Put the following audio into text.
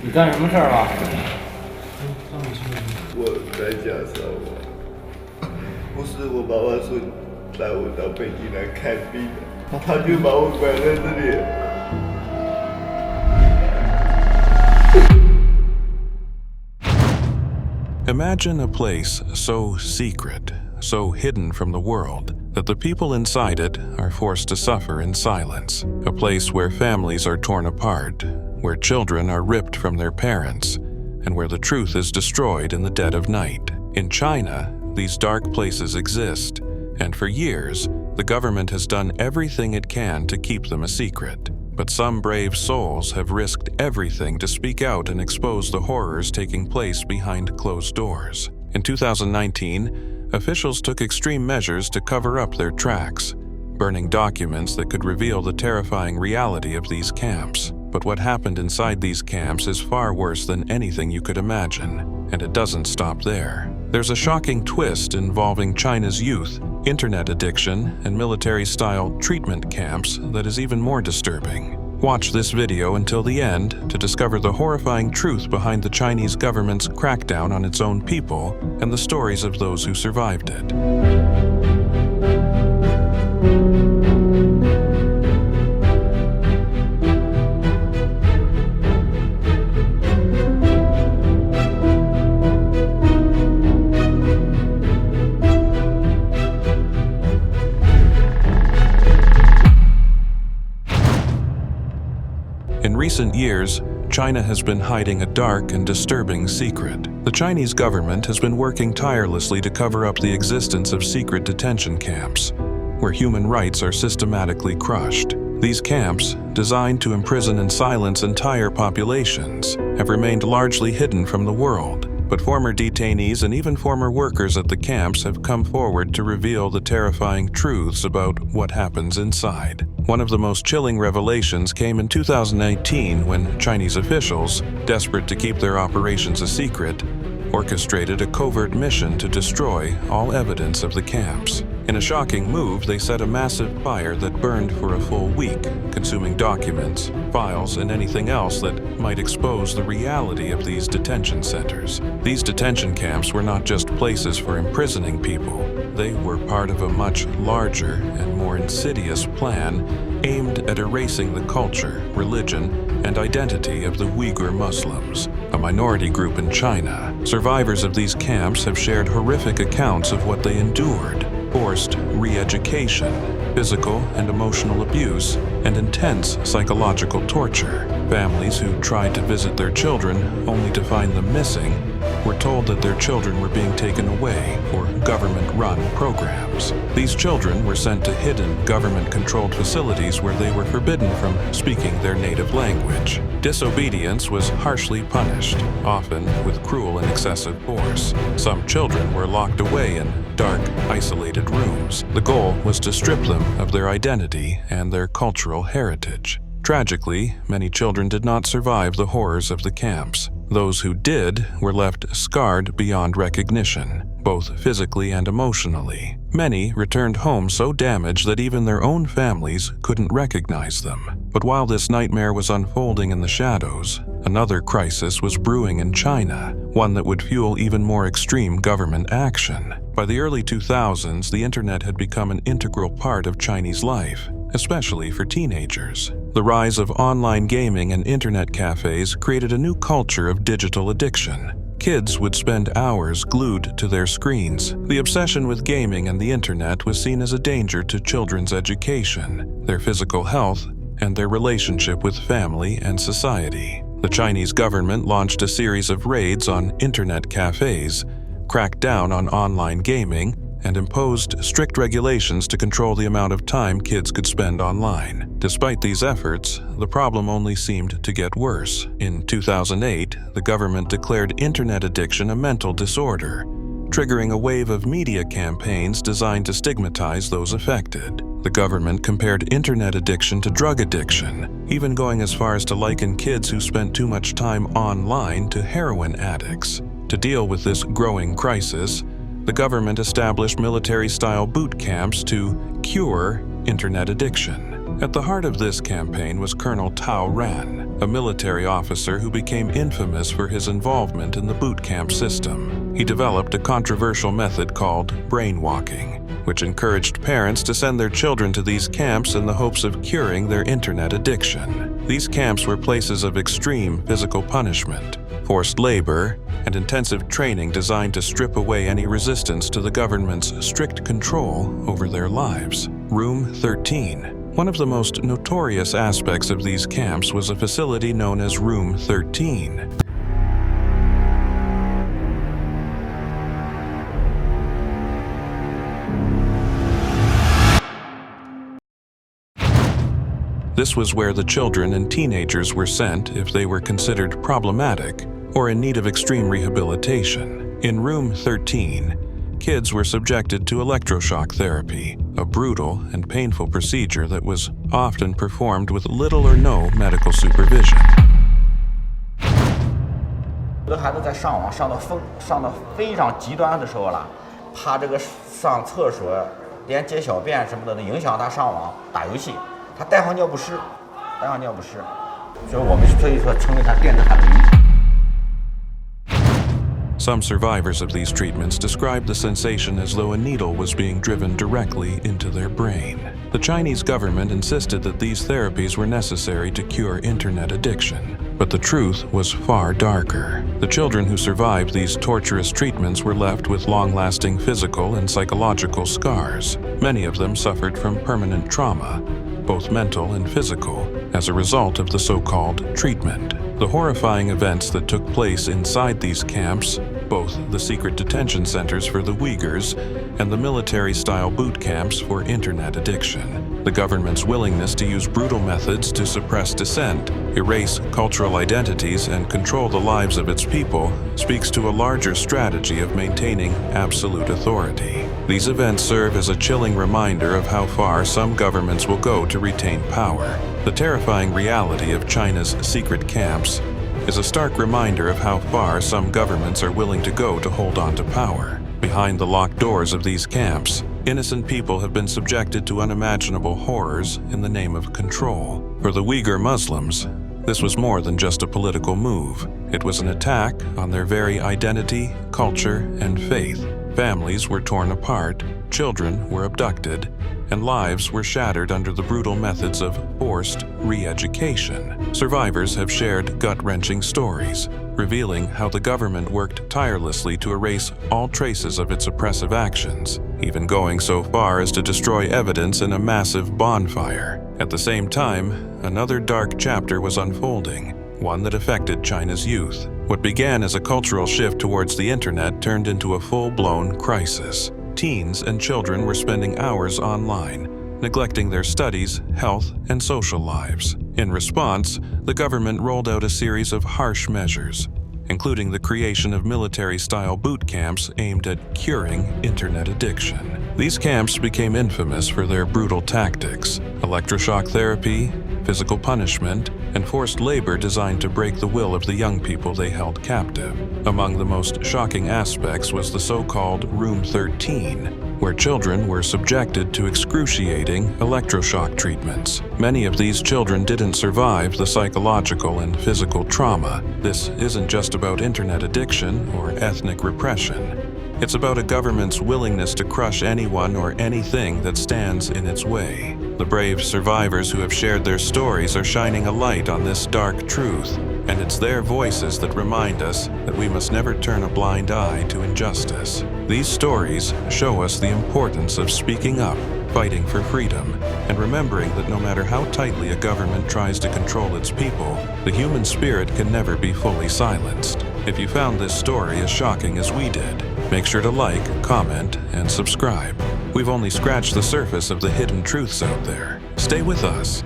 你干什么事儿了？我在家烧啊，不是我爸爸说带我到北京来看病的，他就把我关在这里。Imagine a place so secret, so hidden from the world, that the people inside it are forced to suffer in silence. A place where families are torn apart, where children are ripped from their parents, and where the truth is destroyed in the dead of night. In China, these dark places exist, and for years, the government has done everything it can to keep them a secret. But some brave souls have risked everything to speak out and expose the horrors taking place behind closed doors. In 2019, officials took extreme measures to cover up their tracks, burning documents that could reveal the terrifying reality of these camps. But what happened inside these camps is far worse than anything you could imagine, and it doesn't stop there. There's a shocking twist involving China's youth, internet addiction, and military-style treatment camps that is even more disturbing. Watch this video until the end to discover the horrifying truth behind the Chinese government's crackdown on its own people and the stories of those who survived it. In recent years, China has been hiding a dark and disturbing secret. The Chinese government has been working tirelessly to cover up the existence of secret detention camps, where human rights are systematically crushed. These camps, designed to imprison and silence entire populations, have remained largely hidden from the world. But former detainees and even former workers at the camps have come forward to reveal the terrifying truths about what happens inside. One of the most chilling revelations came in 2019 when Chinese officials, desperate to keep their operations a secret, orchestrated a covert mission to destroy all evidence of the camps. In a shocking move, they set a massive fire that burned for a full week, consuming documents, files, and anything else that might expose the reality of these detention centers. These detention camps were not just places for imprisoning people. They were part of a much larger and more insidious plan aimed at erasing the culture, religion, and identity of the Uyghur Muslims, a minority group in China. Survivors of these camps have shared horrific accounts of what they endured: forced re-education, physical and emotional abuse, and intense psychological torture. Families who tried to visit their children only to find them missing were told that their children were being taken away for government-run programs. These children were sent to hidden, government-controlled facilities where they were forbidden from speaking their native language. Disobedience was harshly punished, often with cruel and excessive force. Some children were locked away in dark, isolated rooms. The goal was to strip them of their identity and their cultural heritage. Tragically, many children did not survive the horrors of the camps. Those who did were left scarred beyond recognition, both physically and emotionally. Many returned home so damaged that even their own families couldn't recognize them. But while this nightmare was unfolding in the shadows, another crisis was brewing in China, one that would fuel even more extreme government action. By the early 2000s, the internet had become an integral part of Chinese life, especially for teenagers. The rise of online gaming and internet cafes created a new culture of digital addiction. Kids would spend hours glued to their screens. The obsession with gaming and the internet was seen as a danger to children's education, their physical health, and their relationship with family and society. The Chinese government launched a series of raids on internet cafes, cracked down on online gaming, and imposed strict regulations to control the amount of time kids could spend online. Despite these efforts, the problem only seemed to get worse. In 2008, the government declared internet addiction a mental disorder, triggering a wave of media campaigns designed to stigmatize those affected. The government compared internet addiction to drug addiction, even going as far as to liken kids who spent too much time online to heroin addicts. To deal with this growing crisis, the government established military-style boot camps to cure internet addiction. At the heart of this campaign was Colonel Tao Ran, a military officer who became infamous for his involvement in the boot camp system. He developed a controversial method called brainwalking, which encouraged parents to send their children to these camps in the hopes of curing their internet addiction. These camps were places of extreme physical punishment, forced labor, and intensive training designed to strip away any resistance to the government's strict control over their lives. Room 13. One of the most notorious aspects of these camps was a facility known as Room 13. This was where the children and teenagers were sent if they were considered problematic or in need of extreme rehabilitation. In Room 13, kids were subjected to electroshock therapy, a brutal and painful procedure that was often performed with little or no medical supervision. 有的孩子在上网上到非常极端的时候了，怕这个上厕所连解小便什么的影响他上网打游戏，他带上尿不湿，所以我们所以说称为他电子海迷。 Some survivors of these treatments described the sensation as though a needle was being driven directly into their brain. The Chinese government insisted that these therapies were necessary to cure internet addiction, but the truth was far darker. The children who survived these torturous treatments were left with long-lasting physical and psychological scars. Many of them suffered from permanent trauma, both mental and physical, as a result of the so-called treatment. The horrifying events that took place inside these camps, both the secret detention centers for the Uyghurs and the military-style boot camps for internet addiction. The government's willingness to use brutal methods to suppress dissent, erase cultural identities, and control the lives of its people speaks to a larger strategy of maintaining absolute authority. These events serve as a chilling reminder of how far some governments will go to retain power. The terrifying reality of China's secret camps is a stark reminder of how far some governments are willing to go to hold on to power. Behind the locked doors of these camps, innocent people have been subjected to unimaginable horrors in the name of control. For the Uyghur Muslims, this was more than just a political move. It was an attack on their very identity, culture, and faith. Families were torn apart, children were abducted, and lives were shattered under the brutal methods of forced re-education. Survivors have shared gut-wrenching stories, revealing how the government worked tirelessly to erase all traces of its oppressive actions, even going so far as to destroy evidence in a massive bonfire. At the same time, another dark chapter was unfolding, one that affected China's youth. What began as a cultural shift towards the internet turned into a full-blown crisis. Teens and children were spending hours online, neglecting their studies, health, and social lives. In response, the government rolled out a series of harsh measures, including the creation of military-style boot camps aimed at curing internet addiction. These camps became infamous for their brutal tactics: electroshock therapy, physical punishment, and forced labor designed to break the will of the young people they held captive. Among the most shocking aspects was the so-called Room 13, where children were subjected to excruciating electroshock treatments. Many of these children didn't survive the psychological and physical trauma. This isn't just about internet addiction or ethnic repression. It's about a government's willingness to crush anyone or anything that stands in its way. The brave survivors who have shared their stories are shining a light on this dark truth, and it's their voices that remind us that we must never turn a blind eye to injustice. These stories show us the importance of speaking up, fighting for freedom, and remembering that no matter how tightly a government tries to control its people, the human spirit can never be fully silenced. If you found this story as shocking as we did, make sure to like, comment, and subscribe. We've only scratched the surface of the hidden truths out there. Stay with us,